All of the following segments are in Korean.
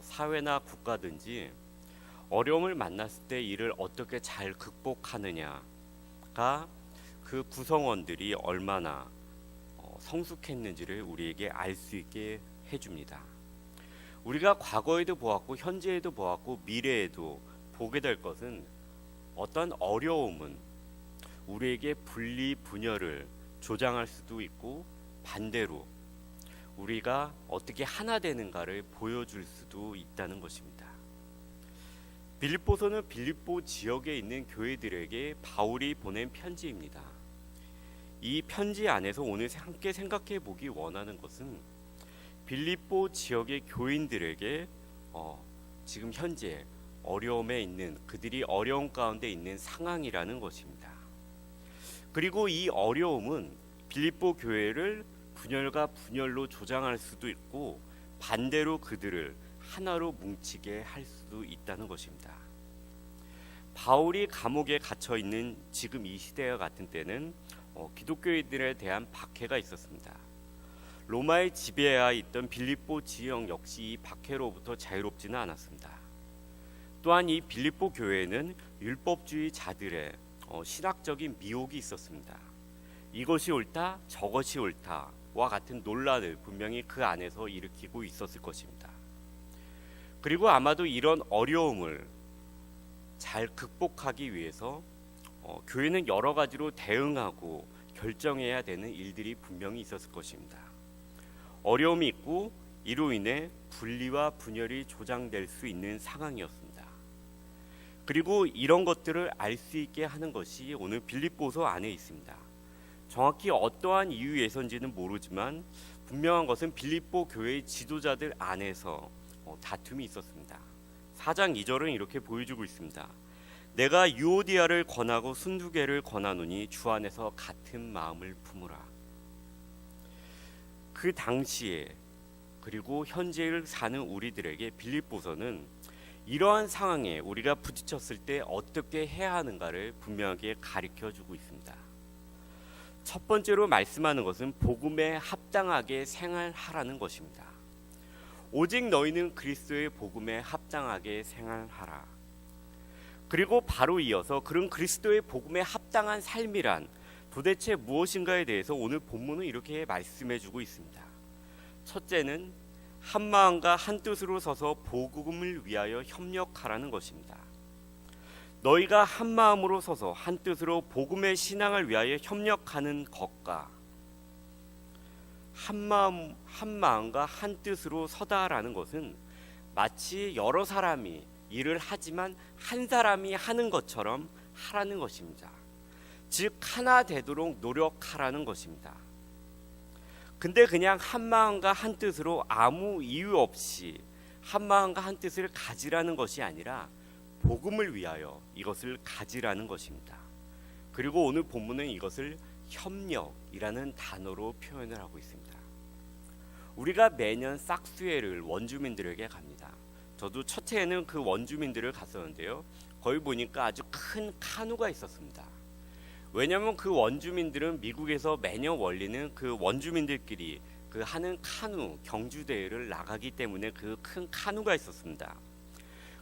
사회나 국가든지 어려움을 만났을 때 이를 어떻게 잘 극복하느냐가 그 구성원들이 얼마나 성숙했는지를 우리에게 알 수 있게 해줍니다. 우리가 과거에도 보았고 현재에도 보았고 미래에도 보게 될 것은 어떤 어려움은 우리에게 분리분열을 조장할 수도 있고 반대로 우리가 어떻게 하나 되는가를 보여줄 수도 있다는 것입니다. 빌립보서는 빌립보 지역에 있는 교회들에게 바울이 보낸 편지입니다. 이 편지 안에서 오늘 함께 생각해 보기 원하는 것은 빌립보 지역의 교인들에게 지금 현재 어려움에 있는 그들이 어려움 가운데 있는 상황이라는 것입니다. 그리고 이 어려움은 빌립보 교회를 분열과 분열로 조장할 수도 있고 반대로 그들을 하나로 뭉치게 할 수도 있다는 것입니다. 바울이 감옥에 갇혀 있는 지금 이 시대와 같은 때는 기독교인들에 대한 박해가 있었습니다. 로마의 지배하에 있던 빌립보 지역 역시 이 박해로부터 자유롭지는 않았습니다. 또한 이 빌립보 교회에는 율법주의자들의 신학적인 미혹이 있었습니다. 이것이 옳다, 저것이 옳다와 같은 논란을 분명히 그 안에서 일으키고 있었을 것입니다. 그리고 아마도 이런 어려움을 잘 극복하기 위해서 교회는 여러 가지로 대응하고 결정해야 되는 일들이 분명히 있었을 것입니다. 어려움이 있고 이로 인해 분리와 분열이 조장될 수 있는 상황이었습니다. 그리고 이런 것들을 알 수 있게 하는 것이 오늘 빌립보서 안에 있습니다. 정확히 어떠한 이유에서인지는 모르지만 분명한 것은 빌립보 교회의 지도자들 안에서 다툼이 있었습니다. 4장 2절은 이렇게 보여주고 있습니다. 내가 유오디아를 권하고 순두개를 권하노니 주 안에서 같은 마음을 품으라. 그 당시에 그리고 현재를 사는 우리들에게 빌립보서는 이러한 상황에 우리가 부딪혔을 때 어떻게 해야 하는가를 분명하게 가르쳐주고 있습니다. 첫 번째로 말씀하는 것은 복음에 합당하게 생활하라는 것입니다. 오직 너희는 그리스도의 복음에 합당하게 생활하라. 그리고 바로 이어서 그런 그리스도의 복음에 합당한 삶이란 도대체 무엇인가에 대해서 오늘 본문은 이렇게 말씀해주고 있습니다. 첫째는 한 마음과 한 뜻으로 서서 복음을 위하여 협력하라는 것입니다. 너희가 한 마음으로 서서 한 뜻으로 복음의 신앙을 위하여 협력하는 것과 한 마음과 한 뜻으로 서다라는 것은 마치 여러 사람이 일을 하지만 한 사람이 하는 것처럼 하라는 것입니다. 즉 하나 되도록 노력하라는 것입니다. 근데 그냥 한 마음과 한 뜻으로 아무 이유 없이 한 마음과 한 뜻을 가지라는 것이 아니라 복음을 위하여 이것을 가지라는 것입니다. 그리고 오늘 본문은 이것을 협력이라는 단어로 표현을 하고 있습니다. 우리가 매년 싹수회를 원주민들에게 갑니다. 저도 첫 해에는 그 원주민들을 갔었는데요. 거기 보니까 아주 큰 카누가 있었습니다. 왜냐하면 그 원주민들은 미국에서 매년 열리는 그 원주민들끼리 그 하는 카누 경주 대회를 나가기 때문에 그 큰 카누가 있었습니다.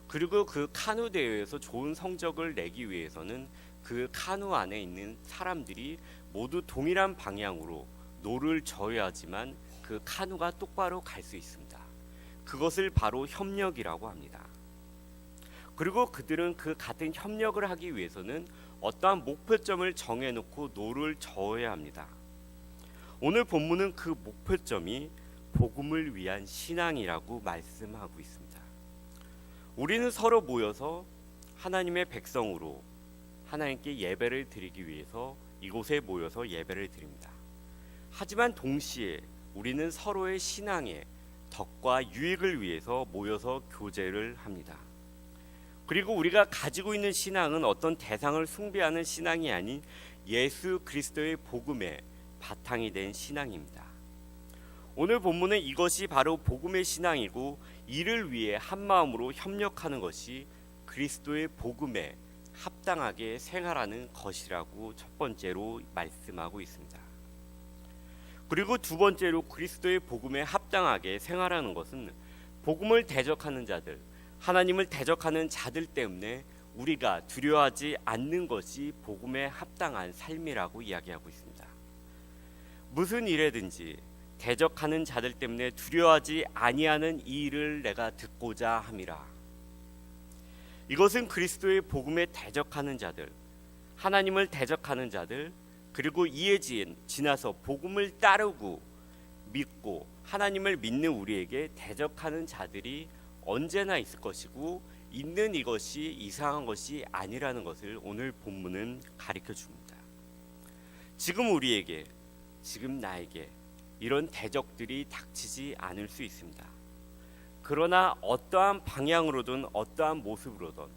그리고 그 카누 대회에서 좋은 성적을 내기 위해서는 그 카누 안에 있는 사람들이 모두 동일한 방향으로 노를 저어야지만 그 카누가 똑바로 갈 수 있습니다. 그것을 바로 협력이라고 합니다. 그리고 그들은 그 같은 협력을 하기 위해서는 어떠한 목표점을 정해놓고 노를 저어야 합니다. 오늘 본문은 그 목표점이 복음을 위한 신앙이라고 말씀하고 있습니다. 우리는 서로 모여서 하나님의 백성으로 하나님께 예배를 드리기 위해서 이곳에 모여서 예배를 드립니다. 하지만 동시에 우리는 서로의 신앙의 덕과 유익을 위해서 모여서 교제를 합니다. 그리고 우리가 가지고 있는 신앙은 어떤 대상을 숭배하는 신앙이 아닌 예수 그리스도의 복음의 바탕이 된 신앙입니다. 오늘 본문은 이것이 바로 복음의 신앙이고 이를 위해 한 마음으로 협력하는 것이 그리스도의 복음에 합당하게 생활하는 것이라고 첫 번째로 말씀하고 있습니다. 그리고 두 번째로 그리스도의 복음에 합당하게 생활하는 것은 복음을 대적하는 자들, 하나님을 대적하는 자들 때문에 우리가 두려워하지 않는 것이 복음에 합당한 삶이라고 이야기하고 있습니다. 무슨 일에든지 대적하는 자들 때문에 두려워하지 아니하는 이 일을 내가 듣고자 함이라. 이것은 그리스도의 복음에 대적하는 자들, 하나님을 대적하는 자들, 그리고 이에 지나서 복음을 따르고 믿고 하나님을 믿는 우리에게 대적하는 자들이 언제나 있을 것이고 있는 이것이 이상한 것이 아니라는 것을 오늘 본문은 가르쳐 줍니다. 지금 우리에게, 지금 나에게 이런 대적들이 닥치지 않을 수 있습니다. 그러나 어떠한 방향으로든 어떠한 모습으로든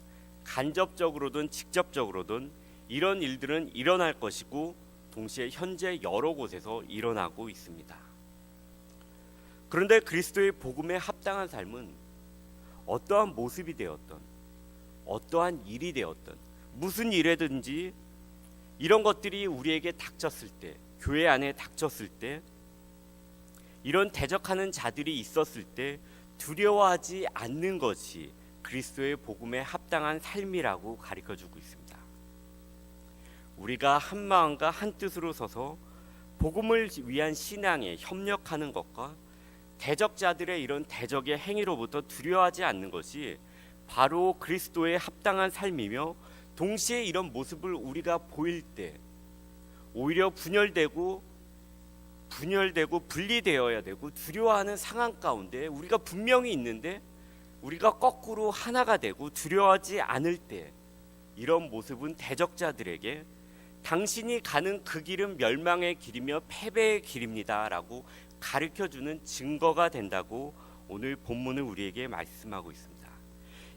간접적으로든 직접적으로든 이런 일들은 일어날 것이고 동시에 현재 여러 곳에서 일어나고 있습니다. 그런데 그리스도의 복음에 합당한 삶은 어떠한 모습이 되었던 어떠한 일이 되었던 무슨 일에든지 이런 것들이 우리에게 닥쳤을 때, 교회 안에 닥쳤을 때, 이런 대적하는 자들이 있었을 때 두려워하지 않는 것이 그리스도의 복음에 합당한 삶이라고 가르쳐주고 있습니다. 우리가 한 마음과 한 뜻으로 서서 복음을 위한 신앙에 협력하는 것과 대적자들의 이런 대적의 행위로부터 두려워하지 않는 것이 바로 그리스도의 합당한 삶이며, 동시에 이런 모습을 우리가 보일 때 오히려 분열되고 분리되어야 되고 두려워하는 상황 가운데 우리가 분명히 있는데 우리가 거꾸로 하나가 되고 두려워하지 않을 때, 이런 모습은 대적자들에게 당신이 가는 그 길은 멸망의 길이며 패배의 길입니다 라고 가르쳐주는 증거가 된다고 오늘 본문은 우리에게 말씀하고 있습니다.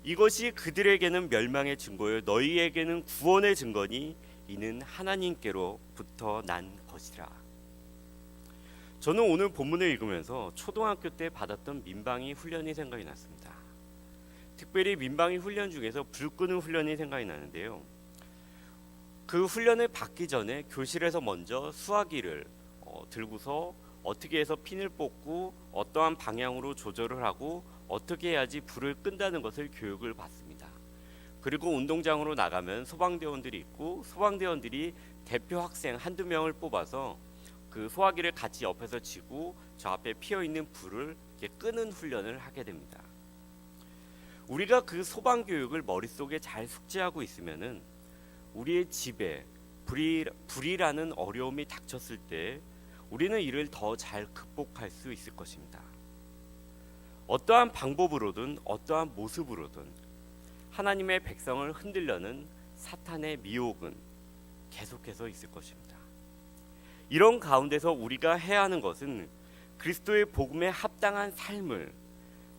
이것이 그들에게는 멸망의 증거요 너희에게는 구원의 증거니 이는 하나님께로부터 난 것이라. 저는 오늘 본문을 읽으면서 초등학교 때 받았던 민방위 훈련이 생각이 났습니다. 특별히 민방위 훈련 중에서 불 끄는 훈련이 생각이 나는데요. 그 훈련을 받기 전에 교실에서 먼저 수화기를 들고서 어떻게 해서 핀을 뽑고 어떠한 방향으로 조절을 하고 어떻게 해야지 불을 끈다는 것을 교육을 받습니다. 그리고 운동장으로 나가면 소방대원들이 있고 소방대원들이 대표 학생 한두 명을 뽑아서 그 소화기를 같이 옆에서 쥐고 저 앞에 피어있는 불을 이렇게 끄는 훈련을 하게 됩니다. 우리가 그 소방교육을 머릿속에 잘 숙지하고 있으면은 우리의 집에 불이라는 어려움이 닥쳤을 때 우리는 이를 더 잘 극복할 수 있을 것입니다. 어떠한 방법으로든 어떠한 모습으로든 하나님의 백성을 흔들려는 사탄의 미혹은 계속해서 있을 것입니다. 이런 가운데서 우리가 해야 하는 것은 그리스도의 복음에 합당한 삶을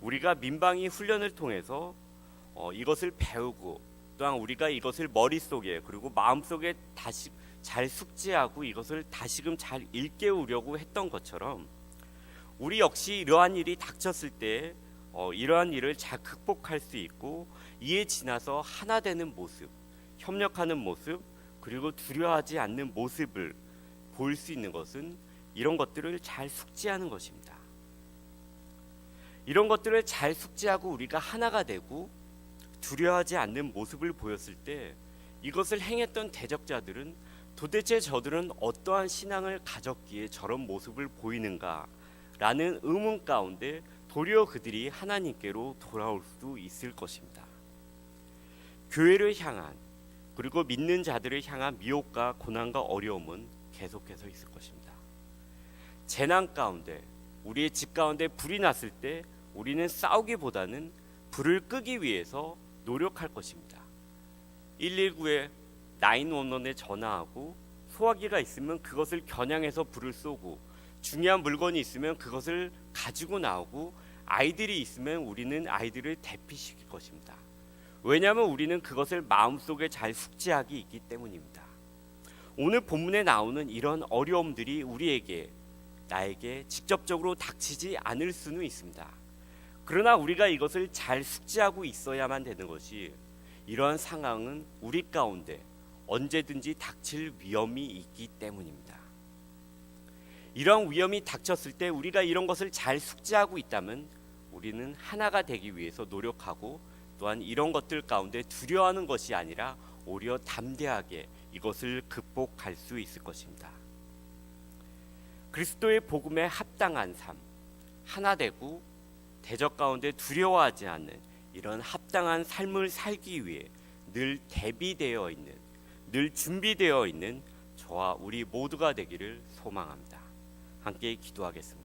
우리가 민방위 훈련을 통해서 이것을 배우고, 또한 우리가 이것을 머릿속에 그리고 마음속에 다시 잘 숙지하고 이것을 다시금 잘 일깨우려고 했던 것처럼 우리 역시 이러한 일이 닥쳤을 때 이러한 일을 잘 극복할 수 있고 이에 지나서 하나 되는 모습, 협력하는 모습, 그리고 두려워하지 않는 모습을 보일 수 있는 것은 이런 것들을 잘 숙지하는 것입니다. 이런 것들을 잘 숙지하고 우리가 하나가 되고 두려워하지 않는 모습을 보였을 때 이것을 행했던 대적자들은 도대체 저들은 어떠한 신앙을 가졌기에 저런 모습을 보이는가 라는 의문 가운데 도리어 그들이 하나님께로 돌아올 수 있을 것입니다. 교회를 향한, 그리고 믿는 자들을 향한 미혹과 고난과 어려움은 계속해서 있을 것입니다. 재난 가운데, 우리의 집 가운데 불이 났을 때 우리는 싸우기보다는 불을 끄기 위해서 노력할 것입니다. 119에 911에 전화하고 소화기가 있으면 그것을 겨냥해서 불을 쏘고, 중요한 물건이 있으면 그것을 가지고 나오고, 아이들이 있으면 우리는 아이들을 대피시킬 것입니다. 왜냐하면 우리는 그것을 마음속에 잘 숙지하기 있기 때문입니다. 오늘 본문에 나오는 이런 어려움들이 우리에게, 나에게 직접적으로 닥치지 않을 수는 있습니다. 그러나 우리가 이것을 잘 숙지하고 있어야만 되는 것이, 이러한 상황은 우리 가운데 언제든지 닥칠 위험이 있기 때문입니다. 이러한 위험이 닥쳤을 때 우리가 이런 것을 잘 숙지하고 있다면 우리는 하나가 되기 위해서 노력하고 또한 이런 것들 가운데 두려워하는 것이 아니라 오히려 담대하게 이것을 극복할 수 있을 것입니다. 그리스도의 복음에 합당한 삶, 하나 되고 대적 가운데 두려워하지 않는 이런 합당한 삶을 살기 위해 늘 대비되어 있는, 늘 준비되어 있는 저와 우리 모두가 되기를 소망합니다. 함께 기도하겠습니다.